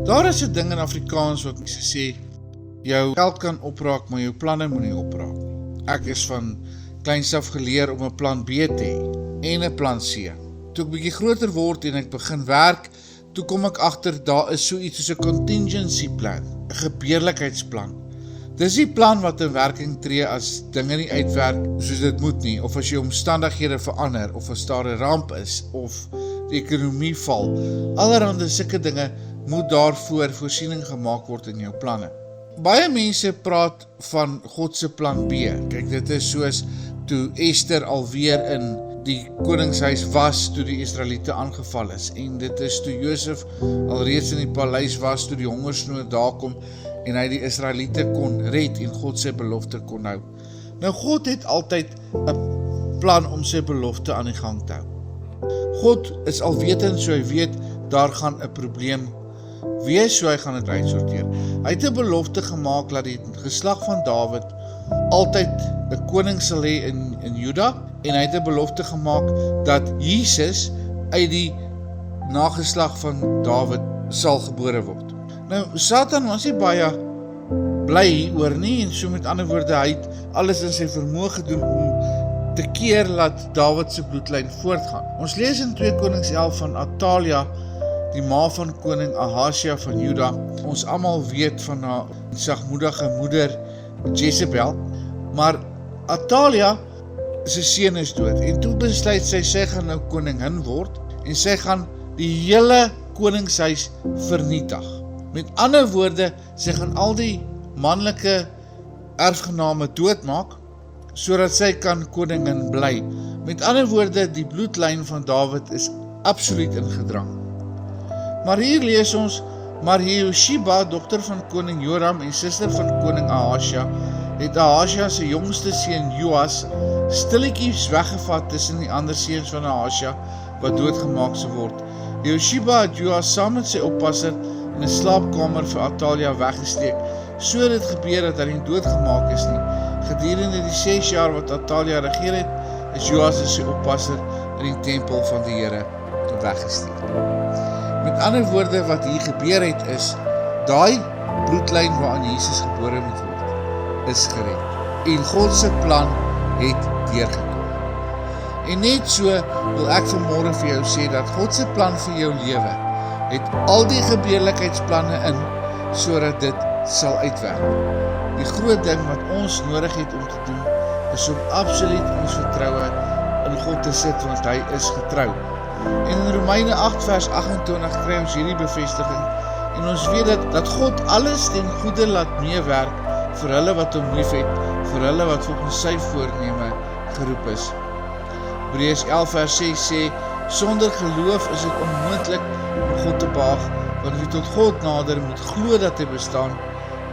Daar is 'n ding in Afrikaans wat mense sê, jou geld kan opraak, maar jou planne moet nie opraak. Ek is van kleins af geleer om 'n plan B te hê en 'n plan C. Toe ek bietjie groter word en ek begin werk, toe kom ek agter daar is so iets soos 'n contingency plan, 'n gebeurlikheidsplan. Dis die plan wat in werking tree as dinge nie uitwerk soos dit moet nie, of as jou omstandighede verander, of as daar 'n ramp is, of die ekonomie val. Allerhande sulke dinge moet daarvoor voorsiening gemaak word in jou planne. Baie mense praat van God se plan B. Kyk, dit is soos toe Esther alweer in die koningshuis was toe die Israeliete aangeval is, en dit is toe Josef alreeds in die paleis was toe die hongersnood daar kom en hy die Israeliete kon red en God sy belofte kon hou. Nou God het altyd 'n plan om sy belofte aan die gang te hou. God is alwetend, so hy weet daar gaan 'n probleem wees, so hy gaan dit uitsorteer. Hy het 'n belofte gemaak dat die geslag van Dawid altyd 'n koning sal hê in Juda, en hy het 'n belofte gemaak dat Jesus uit die nageslag van Dawid sal gebore word. Nou, Satan was nie baie bly oor nie, en so met ander woorde, hy het alles in sy vermoë gedoen om te keer laat Dawid se bloedlyn voortgaan. Ons lees in 2 Konings 11 van Atalia, die ma van koning Ahasja van Juda. Ons almal weet van haar sagmoedige moeder Jezebel, maar Atalia sy seun is dood, en toe besluit sy gaan nou koningin word, en sy gaan die hele koningshuis vernietig. Met ander woorde, sy gaan al die manlike erfgename doodmaak, sodat sy kan koningin bly. Met ander woorde, die bloedlyn van Dawid is absoluut in gedrang. Maar hier lees ons, maar Jehosheba, dogter van koning Joram en suster van koning Ahasja, het Ahasja sy jongste seun Joas stilletjies weggevat tussen die ander seuns van Ahasja, wat doodgemaak sou word. Jehosheba het Joas saam met sy oppasser in 'n slaapkamer vir Atalia weggesteek, so het dit gebeur dat hy nie doodgemaak is nie. Gedurende die 6 jaar wat Atalia regeer het, is Joas en sy oppasser in die tempel van die Here weggesteek. Met ander woorde, wat hier gebeur het is, daai bloedlyn waaraan Jesus gebore moet word, is gered. En God se plan het deurgekom. En net so wil ek vanmôre vir jou sê dat God se plan vir jou lewe het al die gebeurlikheidsplanne in, sodat dit sal uitwerk. Die groot ding wat ons nodig het om te doen, is om absoluut ons vertroue in God te sit, want hy is getrou. En in Romeine 8 vers 28 kry ons hierdie bevestiging, en ons weet dat God alles ten goeie laat meewerk vir hulle wat hom liefhet, vir hulle wat volgens sy voorneme geroep is. Hebreërs 11 vers 6 sê, sonder geloof is dit onmoontlik om God te behaag, want wie tot God nader moet glo dat hy bestaan,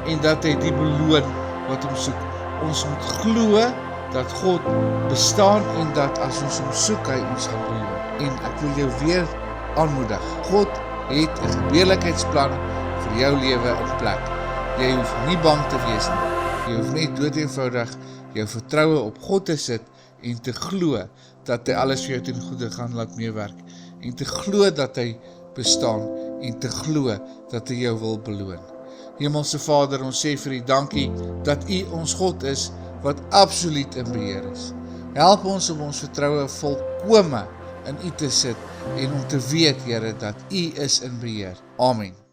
en dat hy die beloon wat hom soek. Ons moet glo dat God bestaan, en dat as ons hom soek, hy ons gaan beloon. En ek wil jou weer aanmoedig, God het 'n gebeurlikheidsplan vir jou lewe in plek. Jy hoef nie bang te wees nie. Jy hoef net doodeenvoudig jou vertroue op God te sit en te glo dat hy alles vir jou ten goeie gaan laat meewerk, en te glo dat hy bestaan, en te glo dat hy jou wil beloon. Hemelse Vader, ons sê vir U dankie dat U ons God is wat absoluut in beheer is. Help ons om ons vertroue volkome in U te sit, en om te weet, Here, dat U is in beheer. Amen.